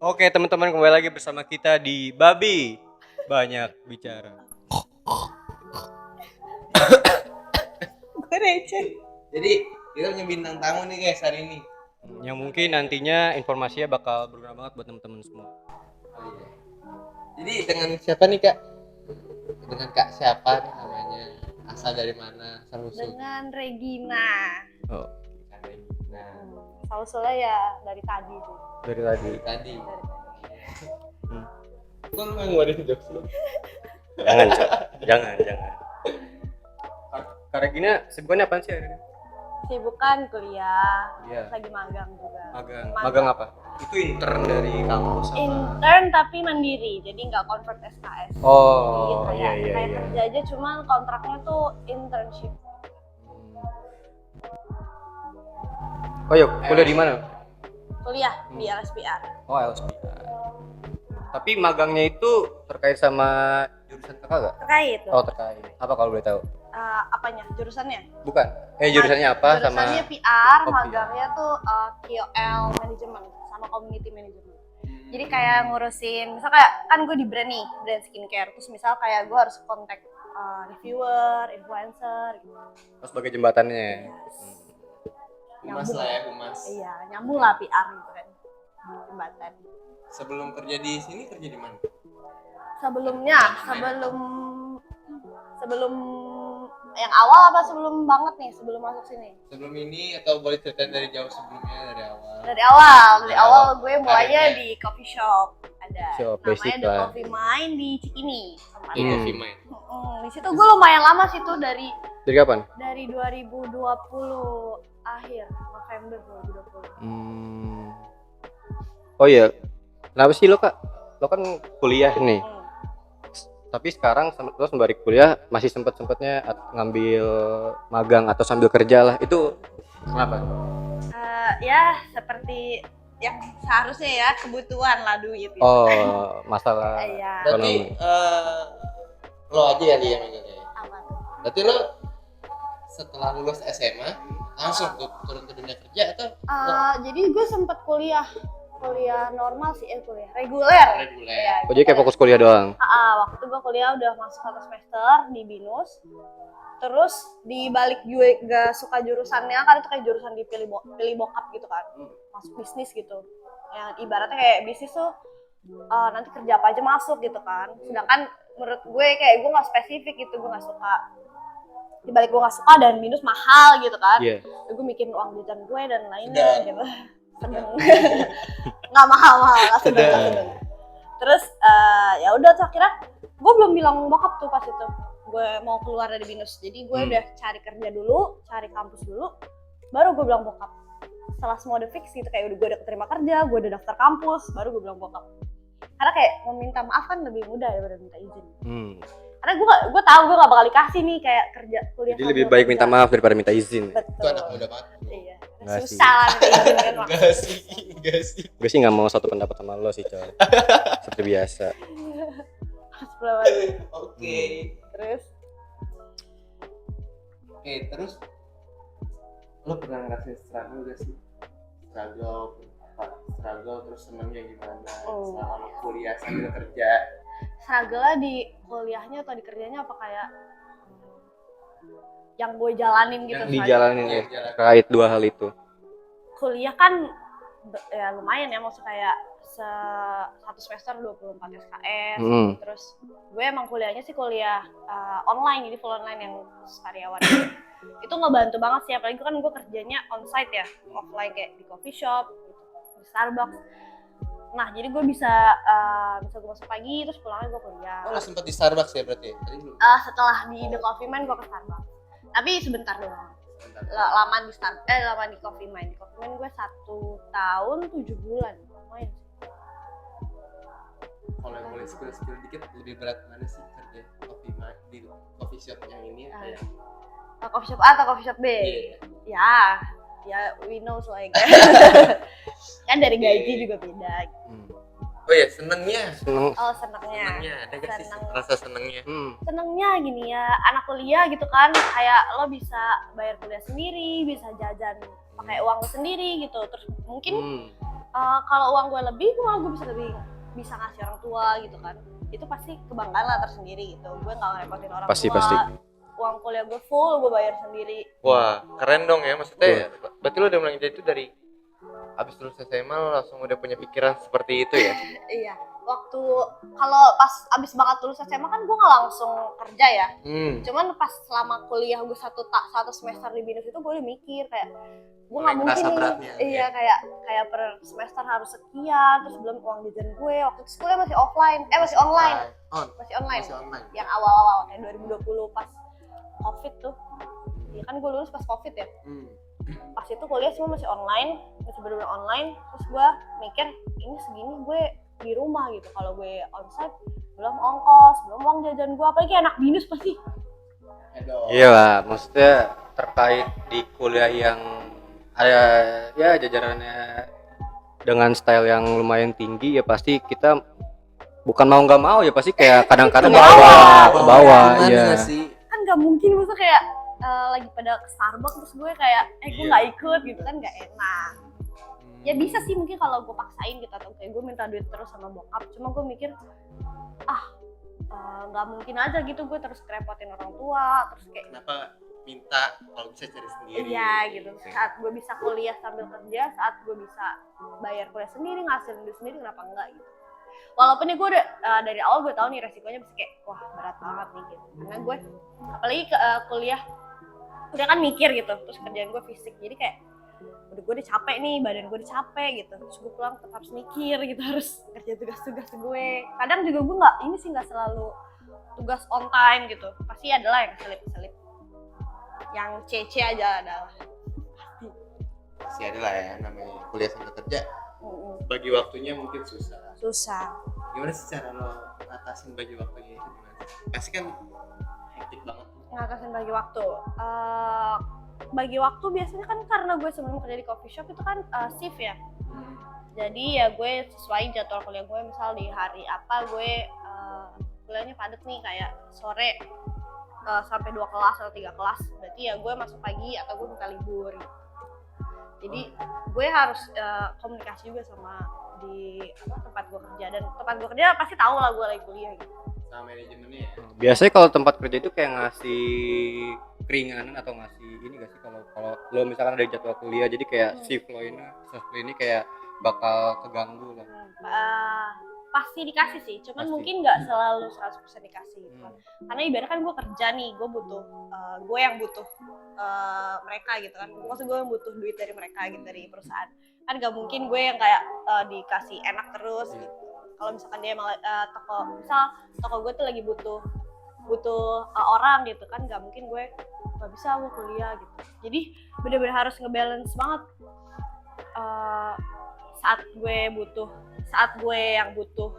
Oke teman-teman, kembali lagi bersama kita di Babi Banyak Bicara. Gue receh. Jadi kita punya bintang tamu nih guys hari ini. Yang mungkin nantinya informasinya bakal berguna banget buat teman-teman semua. Oh iya. Jadi dengan siapa nih kak? Dengan kak siapa nih namanya? Asal dari mana? Asal usul? Dengan Regina. Oh, Nah, Sausulnya ya dari tadi tuh. dari tadi. tadi. Hmm. Kok lu yang ngeluarin jokes lu? Jangan, Cok. Jangan. Kak Regina, sibukannya apaan sih hari ini? Sibukan kuliah, Iya. lagi magang juga. Magang apa? Itu intern dari kampus apa? Intern tapi mandiri, jadi nggak convert SKS. Oh, Jadi iya. kayak kerja aja, cuman kontraknya tuh internship. Oh iya, kuliah di mana? Kuliah di LSPR. Oh, LSPR. Tapi magangnya itu terkait sama jurusan kakak gak? Terkait Oh, loh. terkait. Apa kalau boleh tahu? Apanya? Jurusannya? Bukan. Jurusannya apa Jurusannya sama PR, Oh, magangnya tuh KOL management sama community management. Jadi kayak ngurusin, misal kayak kan gue di brand nih, brand skincare. Terus misal kayak gue harus kontak reviewer, influencer gitu. sebagai jembatannya? Humas lah ya, humas. Iya, nyambung lah PR gitu kan. Jembatan. Sebelum kerja di sini kerja di mana? Sebelum yang awal apa sebelum banget nih, sebelum masuk sini? Sebelum ini atau boleh ceritain dari jauh sebelumnya dari awal? Dari awal gue mulainya di coffee shop. Ada Basic namanya The lah. Coffee Mine di Cikini. Di tempatnya. Coffee Mine. Di situ gue lumayan lama sih tuh dari Dari kapan? 2020 akhir November 2020. Oh iya. Kenapa sih lo kak? Lo kan kuliah nih. Tapi sekarang lo sembari kuliah masih sempetnya ngambil magang atau sambil kerja lah. Itu kenapa? Ya seperti yang seharusnya ya, kebutuhan lah duit gitu. Oh, masalah Iya. Berarti ekonomi. lo aja kali ya menurutnya. Apa tuh? Berarti lo setelah lulus SMA langsung turun ke dunia kerja atau Jadi gue sempet kuliah normal sih, kuliah reguler. reguler? Ya, Oh, jadi kayak fokus kuliah doang. waktu itu gue kuliah udah masuk 1 semester di BINUS. Terus di balik gue gak suka jurusannya, kan itu kayak jurusan pilih bokap gitu kan. Masuk bisnis gitu. Yang ibaratnya kayak bisnis tuh nanti kerja apa aja masuk gitu kan. Sedangkan menurut gue kayak gue gak spesifik gitu, gue gak suka. Di balik gue gak suka dan BINUS mahal gitu kan. Iya. Gue mikirin uang jajan gue dan lainnya gitu. Sedang. Nggak mahal, nggak sedang. Terus ya udah tuh akhirnya gue belum bilang bokap tuh pas itu gue mau keluar dari BINUS. Jadi gue udah cari kerja dulu, cari kampus dulu, baru gue bilang bokap. Setelah semua udah fix gitu, kayak gue udah keterima kerja, gue udah daftar kampus, baru gue bilang bokap. Karena kayak meminta maaf kan lebih mudah daripada minta izin. Karena gue tahu gue gak bakal dikasih nih kayak kerja kuliah. Jadi lebih baik minta maaf daripada minta izin. Betul. Itu anak muda banget. Iya. Nggak Susah lah minta izin kan. Enggak sih. Gue sih nggak mau satu pendapat sama lo sih, coy. Seperti biasa. Oke. Terus Terus lo pernah ngerasain struggle gak sih? Struggle terus senengnya gimana? Selama lo kuliah sambil kerja. struggle-nya di kuliahnya atau di kerjanya apa kayak yang gue jalanin gitu? Dijalanin ya. Jalan. Terkait dua hal itu. Kuliah kan ya lumayan ya, maksudnya kayak satu semester 24 SKS. Terus gue emang kuliahnya sih kuliah online, jadi full online yang karyawan. Itu ngebantu banget sih, apalagi kan gue kerjanya onsite ya, offline kayak di coffee shop, di Starbucks. Nah jadi gue bisa gue masuk pagi terus pulangnya gue kuliah. Oh, lo sempet di Starbucks ya berarti? Tadi belum. Setelah di The Coffee Mine gue ke Starbucks, tapi sebentar doang. Lama di Coffee Mine. Di Coffee Mine gue 1 tahun 7 bulan, lumayan sih. Kalau yang boleh skill dikit, lebih berat mana sih kerja di coffee shop yang ini ya? Coffee shop A atau coffee shop B? Yeah. Ya we know like kan dari gaji juga beda. Oh ya, senengnya. Oh senengnya. Ada gak sih Seneng. rasa senengnya? Senengnya gini ya, anak kuliah gitu kan, kayak lo bisa bayar kuliah sendiri, bisa jajan pakai uang lo sendiri gitu. Terus mungkin Kalau uang gue lebih, gue bisa ngasih orang tua gitu kan. Itu pasti kebanggaan lah tersendiri gitu. Gue nggak ngerepotin orang Pasti, tua. pasti. Uang kuliah gue full, gue bayar sendiri. Wah, keren dong ya, maksudnya berarti lo udah mulai dari itu dari abis lulus SMA lo langsung udah punya pikiran seperti itu ya? Iya, waktu kalau pas abis banget lulus SMA kan gue nggak langsung kerja ya. Cuman pas selama kuliah gue satu semester di BINUS itu gue udah mikir kayak gue nggak mungkin Merasa nih, beratnya, iya kayak per semester harus sekian, terus belum uang jajan gue. Waktu itu kuliah masih offline, masih online, masih online. Yang awal-awal kayak 2020 pas COVID tuh, ya kan gue lulus pas COVID ya. Pas itu kuliah semua masih online, masih bener-bener online. Terus gue mikir ini segini gue di rumah gitu, kalau gue onsite belum ongkos, belum uang jajan gue, apalagi anak BINUS pasti. Iya lah, maksudnya terkait di kuliah yang ada ya jajarannya dengan style yang lumayan tinggi, ya pasti kita bukan mau nggak mau ya pasti kayak kadang-kadang ke bawah ya. Kan nggak mungkin maksudnya kayak lagi pada ke Starbucks terus gue kayak gue nggak ikut gitu kan, nggak enak. Ya bisa sih mungkin kalau gue paksain gitu, atau kayak gue minta duit terus sama bokap, cuma gue mikir nggak mungkin aja gitu gue terus kerepotin orang tua, terus kayak kenapa minta kalau bisa cari sendiri? iya gitu, saat gue bisa kuliah sambil kerja, saat gue bisa bayar kuliah sendiri, ngasilin duit sendiri, kenapa enggak gitu. Walaupun nih gue udah dari awal gue tahu nih resikonya bisa kayak wah berat banget nih gitu, karena gue apalagi kuliah udah kan mikir gitu, terus kerjaan gue fisik, jadi kayak udah gue udah capek nih, badan gue udah capek gitu, terus gue pulang tetap harus mikir gitu, harus kerja tugas-tugas gue. Kadang juga gue nggak selalu tugas on time gitu, pasti adalah yang selip-selip, yang C aja adalah Masih ada lah ya, namanya kuliah sambil kerja. Bagi waktunya mungkin susah. Gimana sih cara lo ngatasin bagi waktunya itu gimana? Pasti kan hektik banget. Ngatasin bagi waktu. Bagi waktu biasanya kan karena gue sebelum kerja di coffee shop itu kan shift ya. Jadi ya gue sesuai jadwal kuliah gue, misal di hari apa gue kuliahnya padat nih kayak sore sampai 2 kelas atau 3 kelas, berarti ya gue masuk pagi atau gue minta libur gitu. Jadi gue harus komunikasi juga sama di tempat gue kerja, dan tempat gue kerja pasti tahu lah gue lagi kuliah gitu. Sama manajemennya ya? Biasanya kalau tempat kerja itu kayak ngasih keringanan atau ngasih ini gak sih, kalau lo misalkan ada jadwal kuliah jadi kayak shift lo ini kayak bakal keganggu lah. Pasti dikasih sih, cuman Pasti. mungkin nggak selalu 100% dikasih gitu kan. Karena ibaratnya kan gue kerja nih, gue butuh gue yang butuh mereka gitu kan. Maksud gue yang butuh duit dari mereka gitu, dari perusahaan. Kan nggak mungkin gue yang kayak dikasih enak terus gitu. Kalau misalkan dia emang toko gue tuh lagi butuh orang gitu kan, nggak mungkin gue nggak bisa gue kuliah gitu. Jadi bener-bener harus ngebalance banget saat gue yang butuh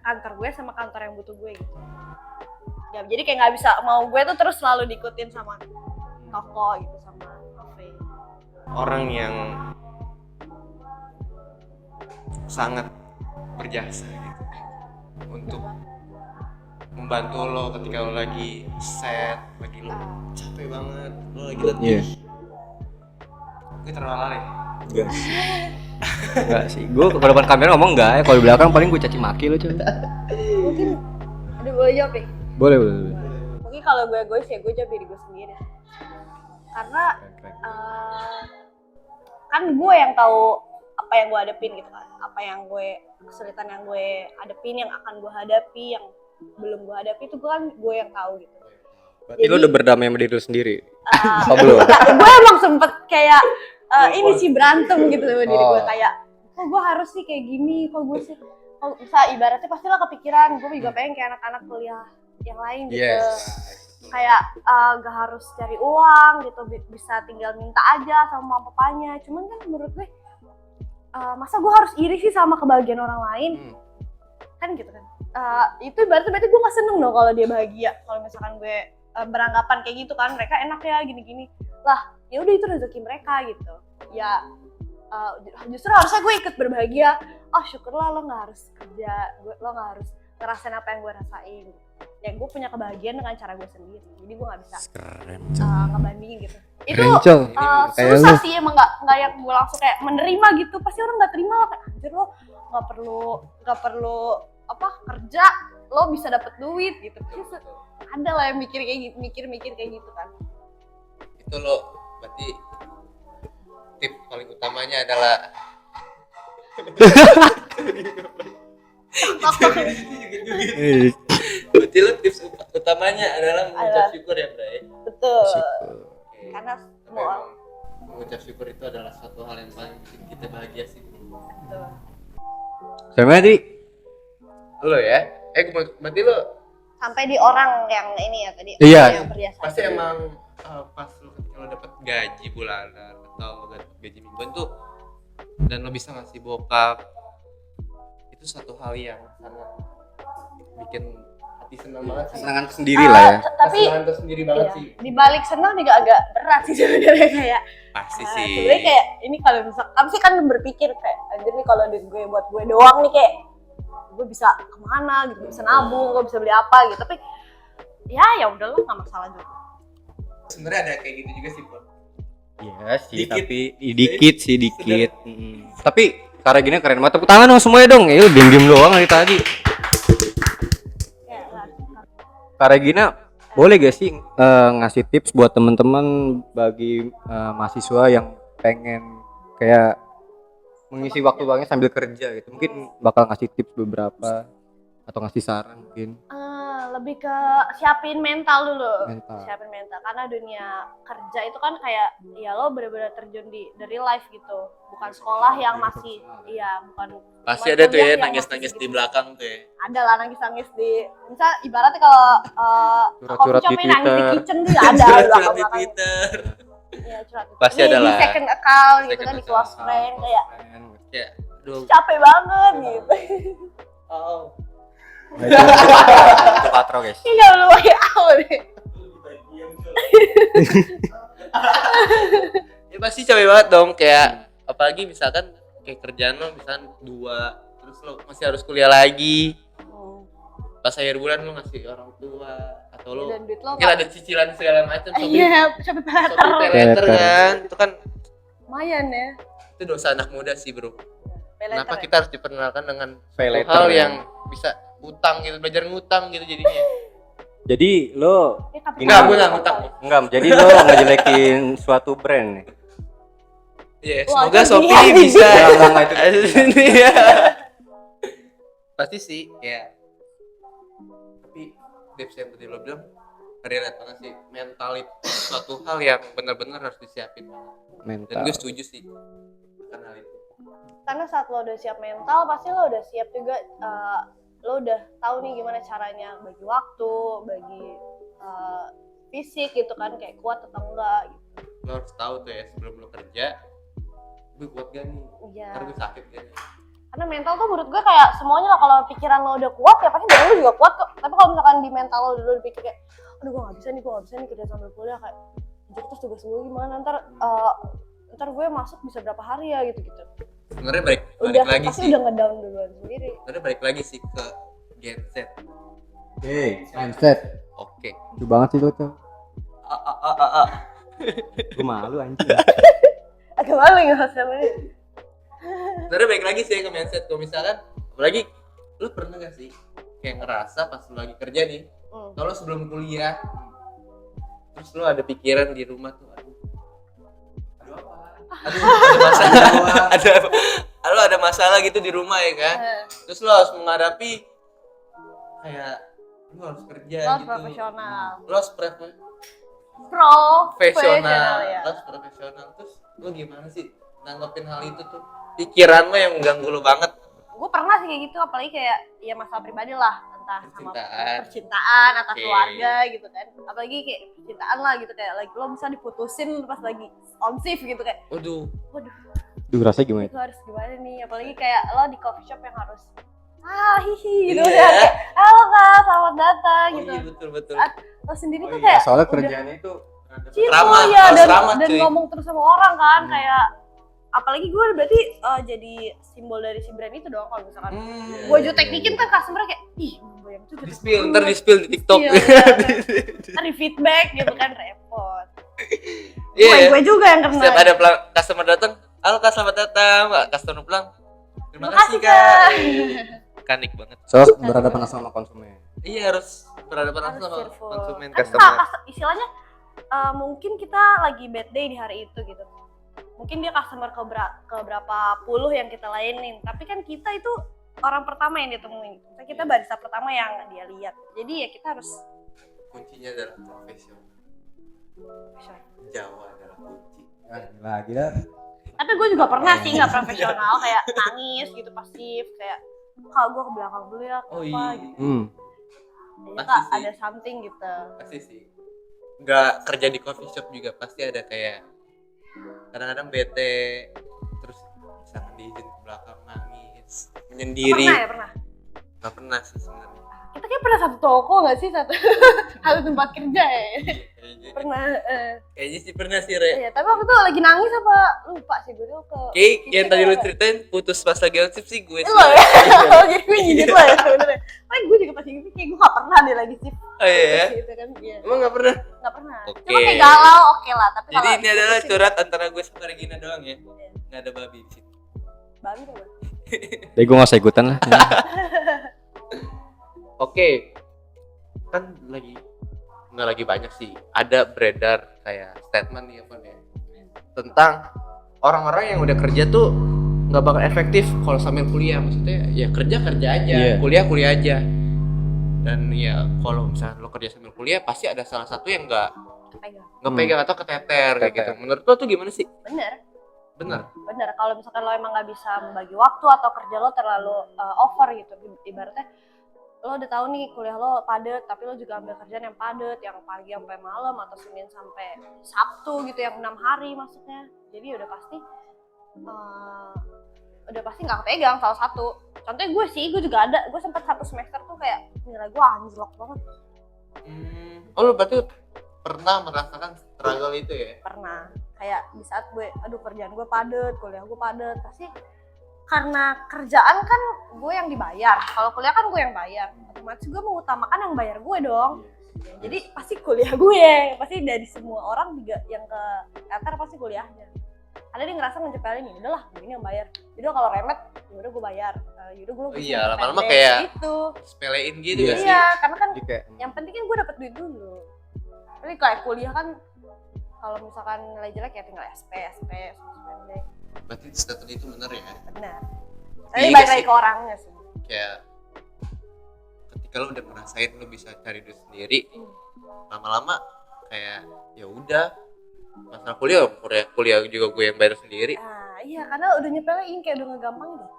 kantor gue sama kantor yang butuh gue gitu. Ya jadi kayak nggak bisa mau gue tuh terus selalu diikutin sama toko gitu, sama kafe. Orang yang sangat berjasa gitu untuk membantu lo ketika lo lagi set, lagi lo capek banget, lo lagi letih. Gue terlalu lari. Enggak sih, gue kalau depan kamera ngomong enggak ya, kalau di belakang paling gue caci maki lo cuy. Mungkin ada boleh jawab ya? Boleh. Mungkin kalau gue egois ya gue jawab diri gue sendiri. Karena kan gue yang tahu apa yang gue hadapin gitu kan, kesulitan yang gue hadapin, yang akan gue hadapi, yang belum gue hadapi itu gue yang tahu gitu. Berarti lo udah berdamai sama diri lo sendiri? Apa belum? Gue emang sempet kayak ini sih berantem gitu sama diri gue, kayak kok gue harus sih kayak gini, kok gue sih bisa, ibaratnya pastilah kepikiran gue juga pengen kayak anak-anak kuliah yang lain gitu. Kayak gak harus cari uang gitu, bisa tinggal minta aja sama mama papanya. Cuman kan menurut gue masa gue harus iri sih sama kebahagiaan orang lain? Kan gitu kan. Itu berarti gue gak seneng dong kalau dia bahagia. Kalau misalkan gue beranggapan kayak gitu kan, mereka enak ya gini-gini. Lah, ya udah itu rezeki mereka gitu. Ya justru harusnya gue ikut berbahagia. Oh syukurlah lo gak harus kerja, lo gak harus ngerasain apa yang gue rasain. Ya gue punya kebahagiaan dengan cara gue sendiri. Jadi gue gak bisa ngebandingin gitu. itu Rencong. Kayak susah lu. sih emang nggak yang gue langsung kayak menerima gitu, pasti orang nggak terima lah kayak anjir lo nggak perlu apa kerja lo bisa dapet duit gitu, pasti ada lah yang mikir kayak gitu, mikir kayak gitu kan. Itu lo berarti tip paling utamanya adalah berarti lo tips utamanya adalah mengucap syukur ya Bray. Betul. Oke. Karena Tapi semua emang mengucap syukur itu adalah suatu hal yang paling bikin kita bahagia sih. betul. Sama tadi. Lo ya? Berarti lo Sampai di orang yang ini ya tadi, Iya. yang perhiasan. pasti emang pas lo ketika lo dapet gaji bulanan atau gaji mingguan tuh dan lo bisa ngasih bokap, itu satu hal yang sangat bikin hati senang banget sih. Kesenangan sendiri lah ya. Tapi Kesenangan tersendiri banget iya, sih. di balik senang juga agak berat sih sebenarnya kayak. Pasti Nah, sih. sebenarnya kayak ini kalau misalkan sih kan berpikir kayak anjir nih kalau duit gue buat gue doang nih kayak gue bisa kemana gitu, bisa nabung, gue bisa beli apa gitu, tapi ya udahlah nggak masalah juga. Sebenarnya ada kayak gitu juga sih, Pon. Iya sih, Dikit. tapi dikit sih dikit. Tapi Kak Regina keren banget. Tepuk tangan dong semuanya dong. Ya diem doang dari tadi. Ya, Kak Regina boleh gak sih ngasih tips buat teman-teman bagi mahasiswa yang pengen kayak mengisi waktu luangnya sambil kerja gitu, mungkin bakal ngasih tips beberapa atau ngasih saran mungkin. lebih ke siapin mental dulu. Mental. Siapin mental karena dunia kerja itu kan kayak ya lo bener-bener terjun di dari life gitu, bukan sekolah yang masih bukan Pasti bukan ada tuh kuliah ya yang nangis-nangis masih di gitu. belakang tuh ya. Ada lah nangis-nangis di misal ibaratnya kalau Curhat-curhat coffee shop di nangis di Twitter. kitchen tuh ada Curhat di belakang-belakang. Twitter. Iya, curhat. Pasti Di- ada di lah. second account gitu Second kan, di account. close friend kayak Ya, aduh. capek banget gitu. Oh. Itu katro guys. Ini gak lu out deh. Ya pasti capek banget dong, kayak apalagi misalkan kayak kerjaan lo misalkan 2 terus lo masih harus kuliah lagi, pas akhir bulan lo ngasih orang tua atau lo Dan duit lo mungkin ada cicilan segala macam, iya, capek banget. Shopee Pay Later kan, itu kan Lumayan ya. itu dosa anak muda sih bro. Pay Kenapa later kita harus diperkenalkan dengan Pay satu later, hal ya. yang bisa utang gitu, belajar ngutang gitu jadinya. Jadi lo ya. Tapi Enggak, kan- ngutang, ngutang. enggak, jadi lo ngejelekin suatu brand nih. Iya, Wah, semoga itu Shopee dia. bisa. Enggak, itu Ini ya. Pasti sih, ya. Tapi tips yang tadi lo bilang relate banget sih. Mental itu suatu hal yang benar-benar harus disiapin. Dan mental. gue setuju sih karena hal itu. Karena saat lo udah siap mental, pasti lo udah siap juga. Lo udah tahu nih gimana caranya bagi waktu, bagi fisik gitu kan, kayak kuat atau enggak gitu. Lo harus tahu tuh ya sebelum lo kerja, gue kuat gak nih? Iya. Ntar gue sakit gak nih? Karena mental tuh menurut gue kayak semuanya lah, kalau pikiran lo udah kuat ya pasti badan lo juga kuat kok. Tapi kalau misalkan di mental lo dulu dipikir kayak aduh gue gak bisa nih kerja sambil kuliah, kayak jadi terus tugas gue gimana, ntar gue masuk bisa berapa hari ya gitu. Sebenarnya balik Udah lagi pasti sih. udah ngedown duluan sendiri. Sebenarnya balik lagi sih ke Gen Z. Mindset. Oke. Lucu banget sih lo tuh. Gue malu anjing. Agak malu nggak sama ini. Sebenarnya balik lagi sih ke mindset. Kalau misalkan, apalagi lu pernah gak sih kayak ngerasa pas lu lagi kerja nih, kalau sebelum kuliah, terus lu ada pikiran di rumah tuh, aduh ada masalah, ada masalah gitu di rumah ya kan, terus lu harus menghadapi kayak lu harus kerja Lo harus gitu, profesional. lu harus Profesional ya. lu harus profesional, terus lu gimana sih nanggepin hal itu tuh, pikiran lu yang mengganggu lu banget. Gue pernah sih kayak gitu, apalagi kayak ya masalah pribadi lah, entah sama Percintaan. atau Oke. keluarga gitu kan, apalagi kayak percintaan lah gitu, kayak lagi lo bisa diputusin pas lagi on shift gitu, kayak Waduh, Duh, rasanya gimana? itu harus gimana nih, apalagi kayak lo di coffee shop yang harus hihi gitu Iya. ya, kayak halo kak selamat datang oh gitu. iya betul. Lo sendiri tuh Iya, kayak soalnya udah kerjaannya itu cipu Ramah, ya, harus dan ramah, cuy. ngomong terus sama orang kan, kayak apalagi gue berarti jadi simbol dari si brand itu dong, kalau misalkan gue jutek dikit kan customer kayak ih bayang tuh jutek ntar di spill di TikTok. Iya, ntar di feedback gitu kan, repot. Gue juga yang kena. Setiap ada customer datang, halo kak selamat datang, Pak. Customer pulang, terima kasih kak. Kanik banget. So berhadapan langsung sama konsumen. Iya harus berhadapan langsung sama cheerful. konsumen Kan customer. istilahnya mungkin kita lagi bad day di hari itu gitu. Mungkin dia customer ke berapa puluh yang kita layanin, tapi kan kita itu orang pertama yang ditemuin. Kita barista pertama yang dia lihat. Jadi ya kita harus Kuncinya adalah profesional. Jawa adalah kunci. Gila. Tapi gue juga pernah sih nggak profesional, kayak nangis gitu pasif, kayak kak gue ke belakang dulu ya, Oh, apa iya. gitu. Ya, Pasti kak sih. ada something gitu. Pasti sih. Nggak kerja di coffee shop juga pasti ada kayak kadang-kadang bete, terus misalkan diizin ke belakang nangis, menyendiri. Pernah ya pernah. Nggak pernah sih sebenarnya. Kita kayak pernah satu toko nggak sih satu satu tempat kerja ya. Kayaknya Pernah. kayaknya sih pernah sih Re. Iya, tapi waktu itu lagi nangis apa lupa sih gue tuh ke. Kayak yang tadi lu ceritain putus pas lagi onsip sih gue sih. Lo ya, jadi gue nyindir lo ya sebenarnya. Tapi gue juga pas gitu kayak gue gak pernah deh lagi sih. Oh iya. Gitu kan, iya. Emang nggak pernah? Gak pernah. Oke. Cuma kayak galau, oke lah. Tapi Jadi kalau ini adalah diputusin, curhat antara gue sama Regina doang ya. Iya. Nggak ada babi di sini. Babi tuh. Jadi gue nggak usah ikutan lah. Oke. Kan nggak lagi banyak sih. Ada beredar kayak statement nih apa ya tentang orang-orang yang udah kerja tuh nggak bakal efektif kalau sambil kuliah. Maksudnya ya kerja aja, Iya. kuliah aja. Dan ya kalau misalnya lo kerja sambil kuliah pasti ada salah satu yang nggak Pegang. pegang atau keteter kayak gitu. Menurut lo tuh gimana sih? Bener. Kalau misalkan lo emang nggak bisa membagi waktu atau kerja lo terlalu over gitu, ibaratnya lo udah tahu nih kuliah lo padat, tapi lo juga ambil kerjaan yang padat, yang pagi sampai malam atau Senin sampai Sabtu gitu, yang 6 hari maksudnya. Jadi udah pasti nggak kepegang salah satu. Contohnya gue juga ada, gue sempat satu semester tuh kayak nilai gue anjlok banget. Oh lo berarti pernah merasakan struggle itu ya? Pernah kayak di saat gue kerjaan gue padat, kuliah gue padat, pasti karena kerjaan kan gue yang dibayar, kalau kuliah kan gue yang bayar, otomatis gue mengutamakan yang bayar gue dong. Jadi pasti kuliah gue, pasti dari semua orang juga yang ke teater pasti kuliahnya. Ada dia ngerasa ngecepelin, ya udahlah gue ini yang bayar, jadi kalau remet ya udah gue bayar, yaudah gue Iya, lama-lama kayak gitu. sepelein gitu Iya. gak sih? Iya, karena kan Jadi kayak yang penting kan gue dapet duit dulu. Tapi kayak kuliah kan kalau misalkan nilai jelek ya tinggal SP pendek. Berarti statement itu bener ya? Benar. Iya Tapi balik sih. lagi ke orangnya sih. Kayak ketika lo udah ngerasain lo bisa cari duit sendiri, lama-lama kayak ya udah masalah kuliah juga gue yang bayar sendiri. Iya, karena udah nyepelein kayak udah ngegampangin deh.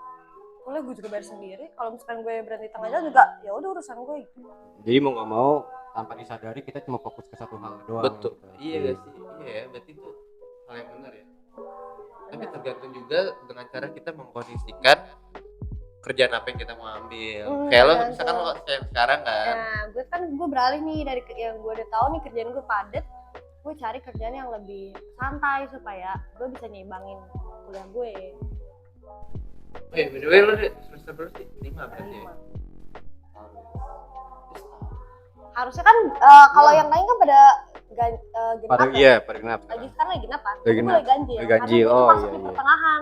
Kuliah gue juga bayar sendiri. Kalau misalkan gue berhenti tengah jalan juga ya udah urusan gue gitu. jadi mau nggak mau tanpa disadari kita cuma fokus ke satu hal doang. Betul. gitu. Iya gak sih? Iya ya, berarti itu hal yang benar ya. Tapi tergantung juga dengan cara kita mengkondisikan kerjaan apa yang kita mau ambil. Kayak lo misalkan lo kayak sekarang kan. Nah, gue beralih nih dari yang gue udah tahu nih kerjaan gue padet. Gue cari kerjaan yang lebih santai supaya gue bisa nyimbangin kuliah gue. By the way lo semester berapa sih? 5 berarti ya? Harusnya kan kalau yang lain kan pada genap Pada ya? pada genap. Lagi sekarang lagi genap kan? Lagi Gue genap. lagi ganjil. Lagi ganjil, Karena gue tuh oh, masuk iya, di iya. pertengahan.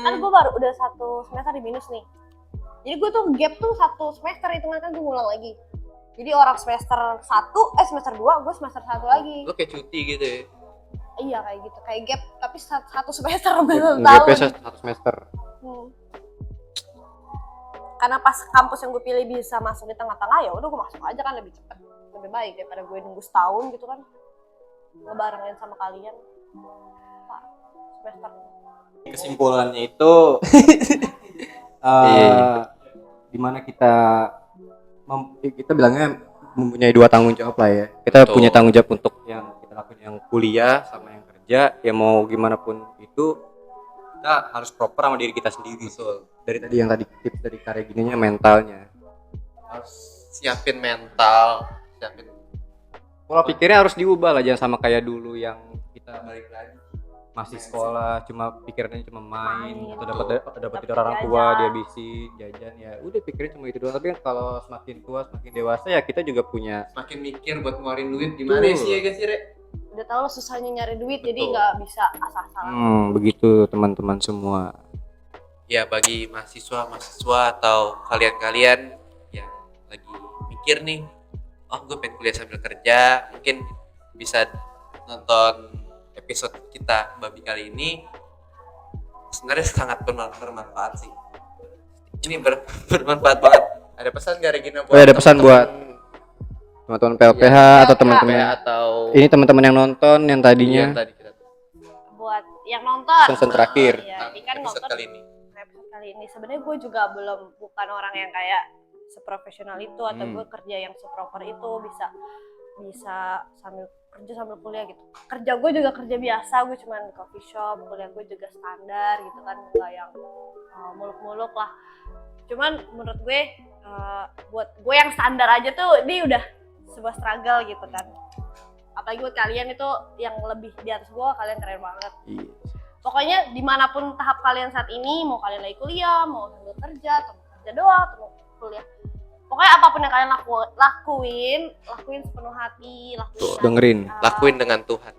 Kan gue baru udah satu semester di minus nih. Jadi gue tuh gap tuh satu semester, hitungan kan gue ngulang lagi. Jadi orang semester 1, semester 2, gue semester 1 lagi. Lo kayak cuti gitu ya? Iya kayak gitu, kayak gap tapi satu semester gue Nggak tahun. satu semester. Karena pas kampus yang gue pilih bisa masuk di tengah-tengah, ya udah gue masuk aja kan lebih cepet, lebih baik daripada gue nunggu setahun gitu kan, ngebarengin sama kalian. Pak, semester. Kesimpulannya itu dimana kita bilangnya mempunyai dua tanggung jawab lah ya. Kita Betul. punya tanggung jawab untuk yang kita lakukan yang kuliah sama yang kerja. Ya mau gimana pun itu kita harus proper sama diri kita sendiri. Betul. Dari tadi yang tadi tips dari karya gininya mentalnya. Harus siapin mental, siapin Pola pikirnya harus diubah lah, jangan sama kayak dulu yang kita balik lagi. masih sekolah cuma pikirannya cuma main Main. atau dapat Dapat orang tua jajan. dihabisin jajan, ya udah pikirnya cuma itu doang. Tapi kan kalau semakin tua semakin dewasa ya kita juga punya Semakin mikir buat ngeluarin duit gimana Betul. sih ya guys sih Re? udah tahu lah susahnya nyari duit, jadi Betul. nggak bisa asal-asalan. Begitu teman-teman semua. Ya bagi mahasiswa atau kalian-kalian yang lagi mikir nih, oh gue pengen kuliah sambil kerja, mungkin bisa nonton episode kita babi kali ini. Sebenarnya sangat bermanfaat sih. Ini bermanfaat banget. Ada pesan gak Regina buat ada pesan buat teman-teman teman-teman PLPH atau teman-teman atau ini teman-teman yang nonton yang tadinya yang tadi kita Buat yang nonton. Pesan terakhir. Ya, ini kan episode nonton kali ini. episode kali ini. Sebenarnya gue juga bukan orang yang kayak seprofesional itu atau gue kerja yang seproper itu bisa sambil kerja sambil kuliah gitu. Kerja gue juga kerja biasa, gue cuma di coffee shop, kuliah gue juga standar gitu kan, nggak yang muluk-muluk lah. Cuman menurut gue buat gue yang standar aja tuh ini udah sebuah struggle gitu kan. Apalagi buat kalian itu yang lebih di atas gue, kalian keren banget. Pokoknya dimanapun tahap kalian saat ini, mau kalian lagi kuliah, mau sambil kerja, atau mau kerja doang, atau mau kuliah, pokoknya apapun yang kalian lakuin sepenuh hati, dengerin. Lakuin dengan Tuhan.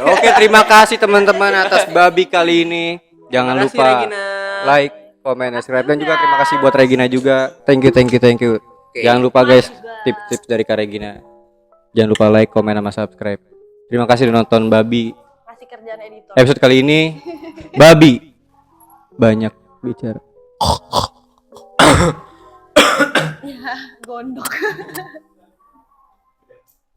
Oke, terima kasih teman-teman atas babi kali ini. Jangan Terima kasih, lupa Regina. like, comment, dan subscribe, dan juga terima kasih buat Regina juga. Thank you. Oke. Jangan lupa guys, tips-tips dari Kak Regina. Jangan lupa like, comment, sama subscribe. Terima kasih udah nonton babi masih kerjaan editor. episode kali ini. Babi banyak bicara. Ya, gondok.